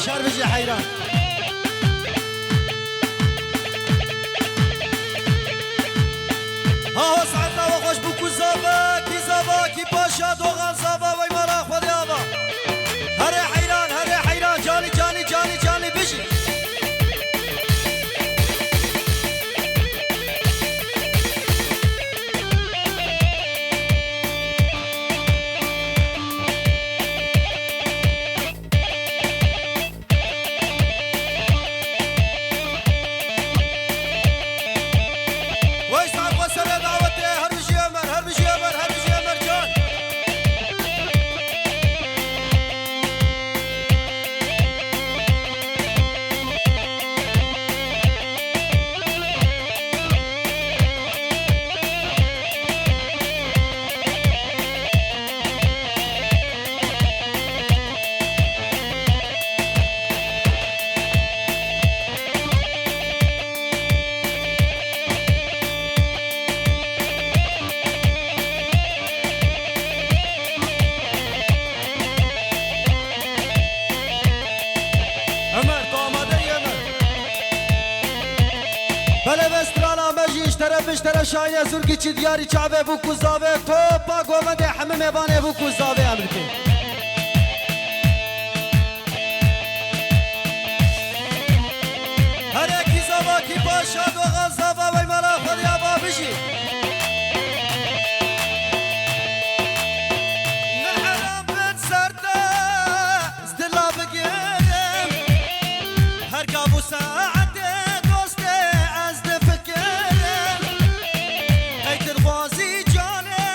هر بجي حيران ها هو سعدنا وخوش بكو زابا كي زابا كي باشا دوغان زابا وي مرا خودي آبا هري حيران جاني جاني جاني جاني بجي اشترى شاينه زرقي چي دياري چاوه بو کوزاوه توپا گومده همه میبانه بو کوزاوه امريكي هر اکی زاوا کی باشد و غزاوه وی مرا خود یابا بشی نحرم بد سرده ازدلا بگیرم هر کابو ساعته دوسته از دفکرم قیتر بازی جانه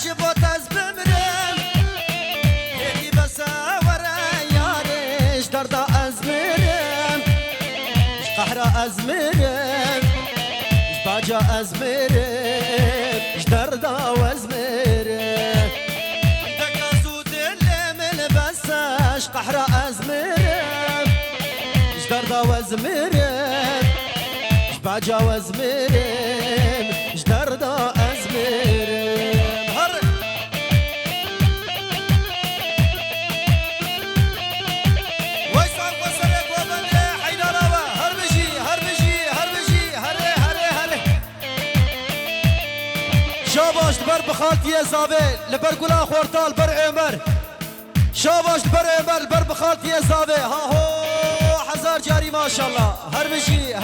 جبوت از بمرم یکی بساوره یارش دردا از مرم قهره از مرم باجا از مرم دردا از مرم دکازو دل من بساش قهره از مرم دردا از مرم باجا از مرم دردا از مرم هر ويسعد وسرك وبنده حيدراوه هر بجي هر شاباش بر بخالتي زاوي لبر گلا خورتال بر عمر شاباش بر عمر بر بخالتي زاوي ها هو هزار جاري ما شاء الله هر بجي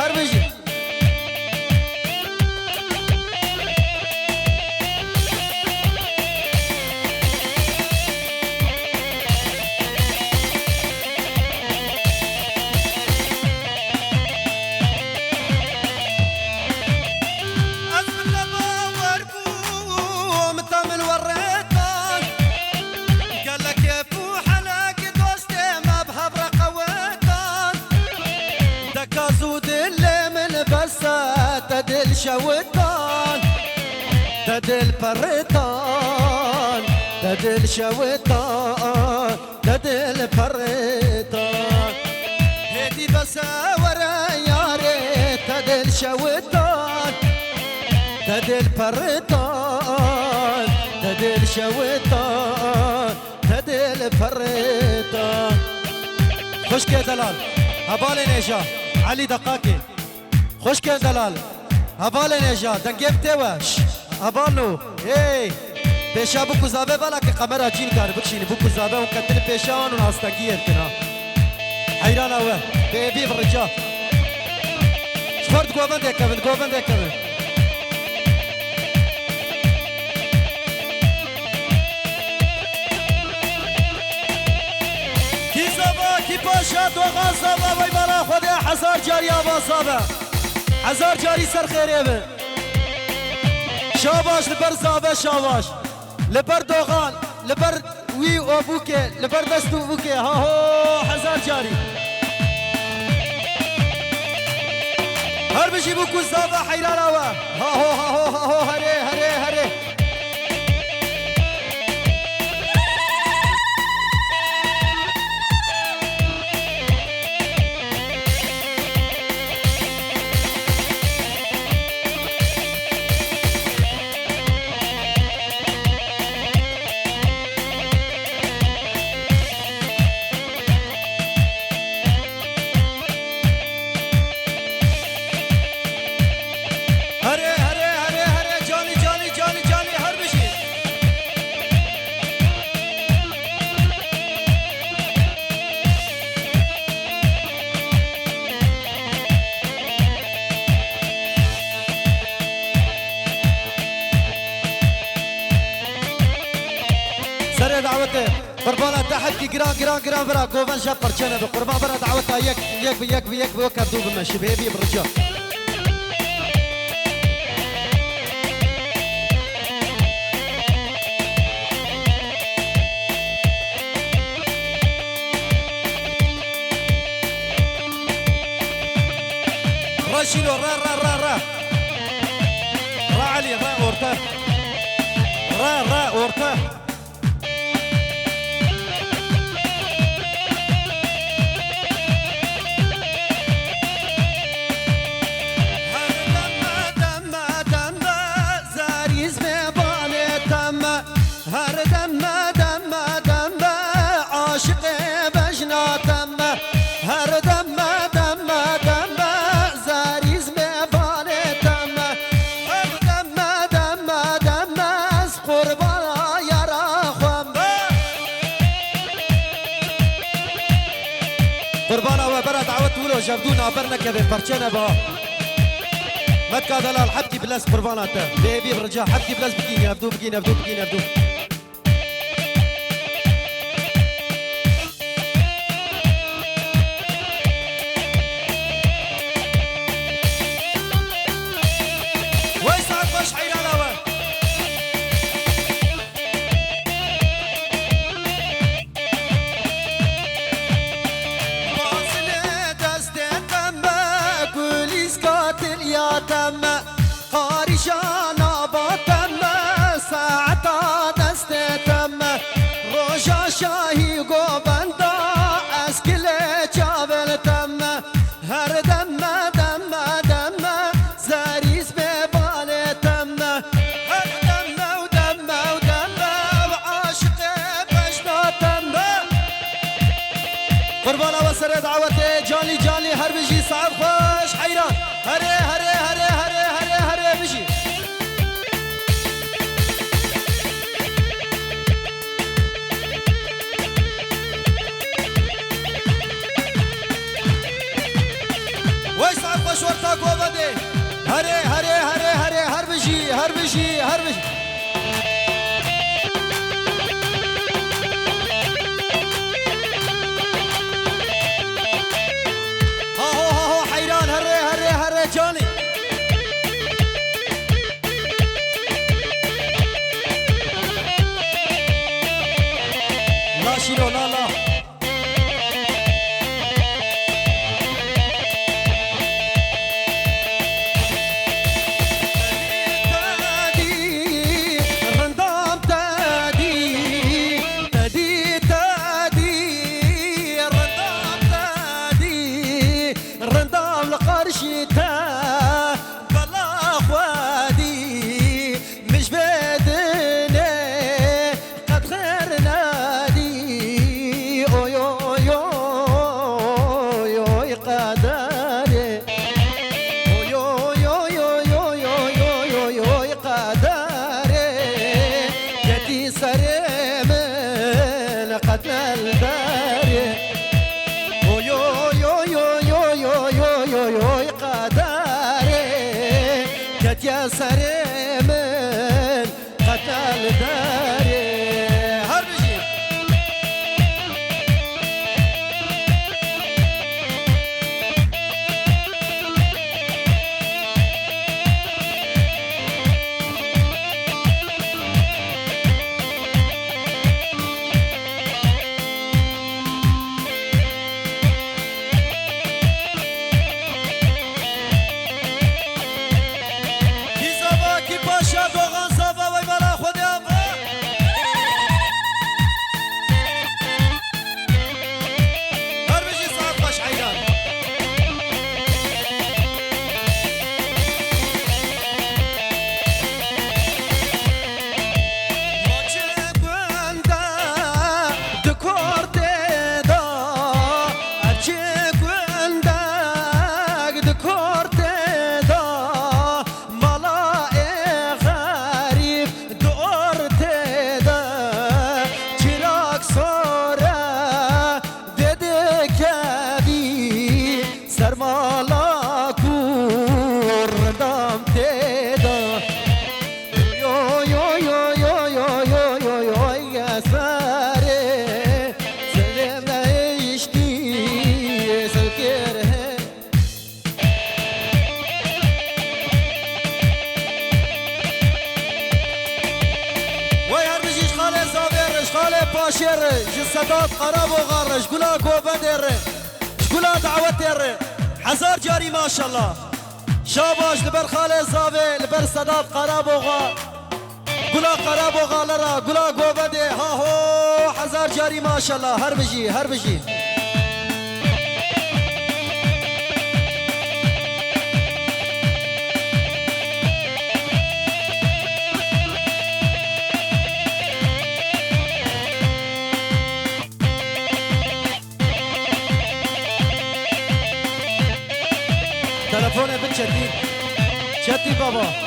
تدل شوطان تدل فرطان تدل شوطان تدل فرطان هدي بس ورا ياري تدل شوطان تدل فرطان تدل شوطان تدل فرطان خشك يا دلال هبالي نيجا علي دقاقي خشك يا دلال هبال نجا دنگب تواش هبالو اي پیشا بو کوزاوه والا که قمر اجین کار بکشینی بو کوزاوه و قتل پیشان و ناستگیر کنا حیران اوه بی برجا شفرد گوبند کبن کی زبا کی پاشا دو غازابا وی برا خود هزار جاری آبازابا هزار جاری سر خیره بن شاباش لبر زابه شاباش لبر دوغان لبر وی او بوکه لبر دستو بوکه ها هو هزار جاری هر بجی بوکو زابه حیران آوه ها هو هره دعوته قربانا تحت جران برا قوبان شاب قرشنا بقربان برا دعوتها يك بيوك أبدو بمشي بيبي برجال راشيلو را علي را أورتا را أورتا هر دم عاشق بجنا تم هر دم زریز میبان تم هر دم از قربان یارا خوام قربان و برا دعوت ولو جبدونا برنك بپرچنه با متكا دلال حبكي بلاس قرباناته بيبي برجع حبكي بلاس بكيني ابدو ويسعد باش حيران اول واصل دستي تمه بوليس قاتل يا تمه قاري شانا باتمه ساعتا دستي تمه روشا شاهي قوبندا اسكل جابل تمه هر دم زريز ببالي تمه هر دم وعاشق بجنا تمه قربانا وسر دعوتي جاني هر بجي صعب خوش حيران هري بجي ويسعد خوش ورتاك وبدي هري هر بجي هو حيران هري جاني لا شيلو لا يا سري من قتل داري هربجي باشر جسدات قراب و غار شقولا قوبندر شقولا دعوتر حزار جاری ما شاء الله شاباش لبر خاله زاوي لبر صدات قراب و غار قولا قراب و غالرا قولا قوبنده ها هو حزار جاری ما شاء الله هر بجي هر بجي تلفونه بن شدي شدي بابا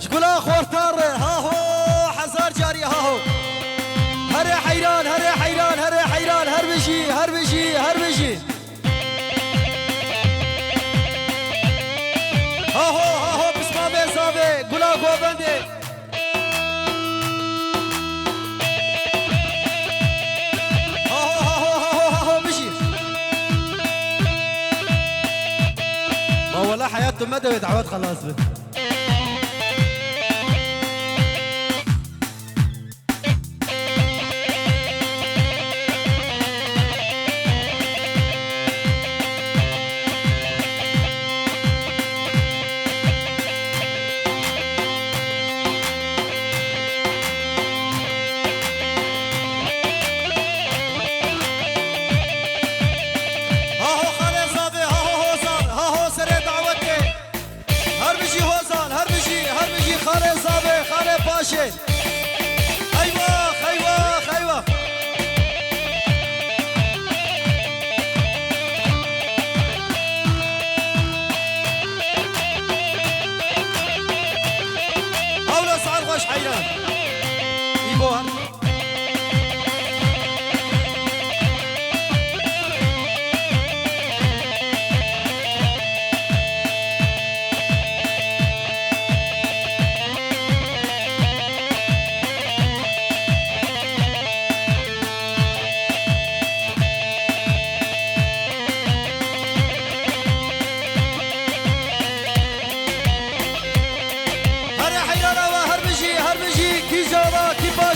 شقولا خورتار ها هو حزار جاري ها هو هر حيران هر حيران هر حيران هر بشي هر بشي هر بشي ها هو بسما بيزابي قولا قوبندي ها هو بشي ما والله حياته مدى دعوات خلاص بي. ايوه اولا سعر خوش حيران ايبوها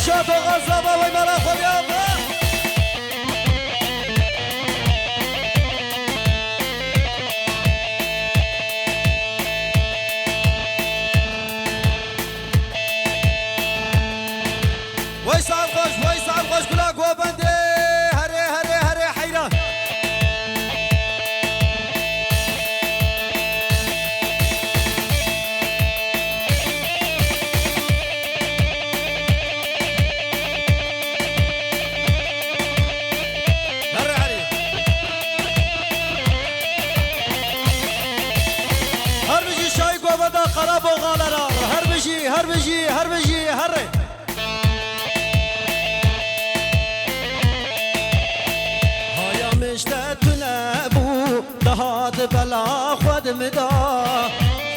شاطو غزابة ويمالا خليابا ويسعى الغش كلا قوة بندي هري حيران قراب و غالرا هر بجي هري هایا مشتتونه بو دهات بلا خود مدا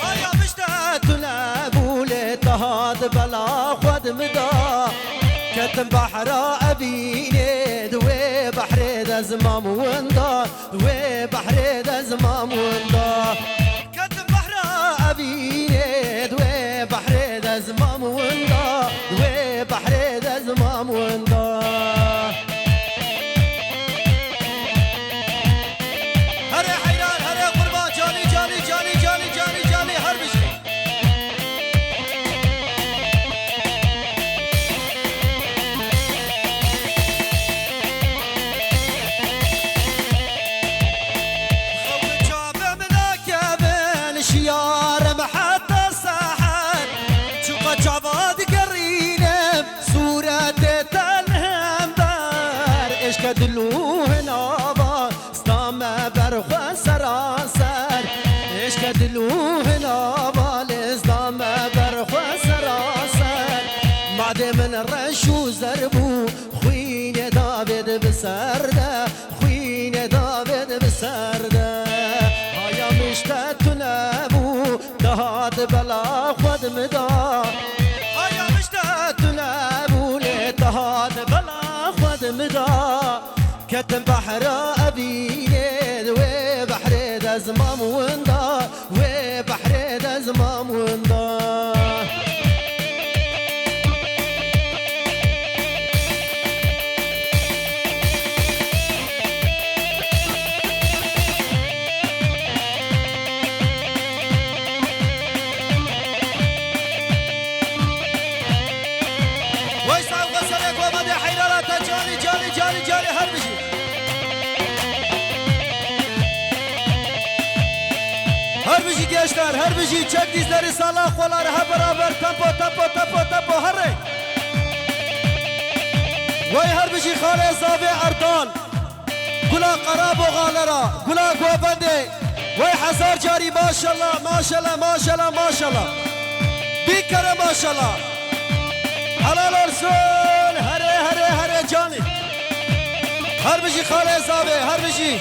هایا مشتتونه بو دهات بلا خود مدا کت كتم بحرا أبيني دوي بحري دا زمام وندا دوي بحري دا زمام وندا كتم بحرا أبيني دوي بحري دا زمام وندا دوي بحري دا زمام وندا هري حيران هري قربان جاني جاني جاني جاني جاني جاني هربشي دلوه نابا استام برخوا سراسر عشق دلوه نابا استام برخوا سراسر بعد من رشو زربو خوين داود بسرده خوين داود بسرده هایا مشتت نبو دهاد بلا خود مدا هایا مشتت نبو دهاد بلا خود مدا كتم بحر أبيني وي بحر دا زمام وندا وي بحر دا زمام وندا ويسعى وغسلك ومدي حيرارات جاني جاني جاني جاني هربشي هربشي gençler هربشي çek dizleri sağlam kolları hep beraber tempo tempo tempo tempo hurry وي هربشي خالي صافي أردان قلا قراب وغالرا قلا قوبندي وي حصار جاري ما شاء الله ما شاء الله ما شاء الله ما شاء الله بكرة ما شاء الله حلال الرسول هري هري هري جاني هربشي خالي صافي هربشي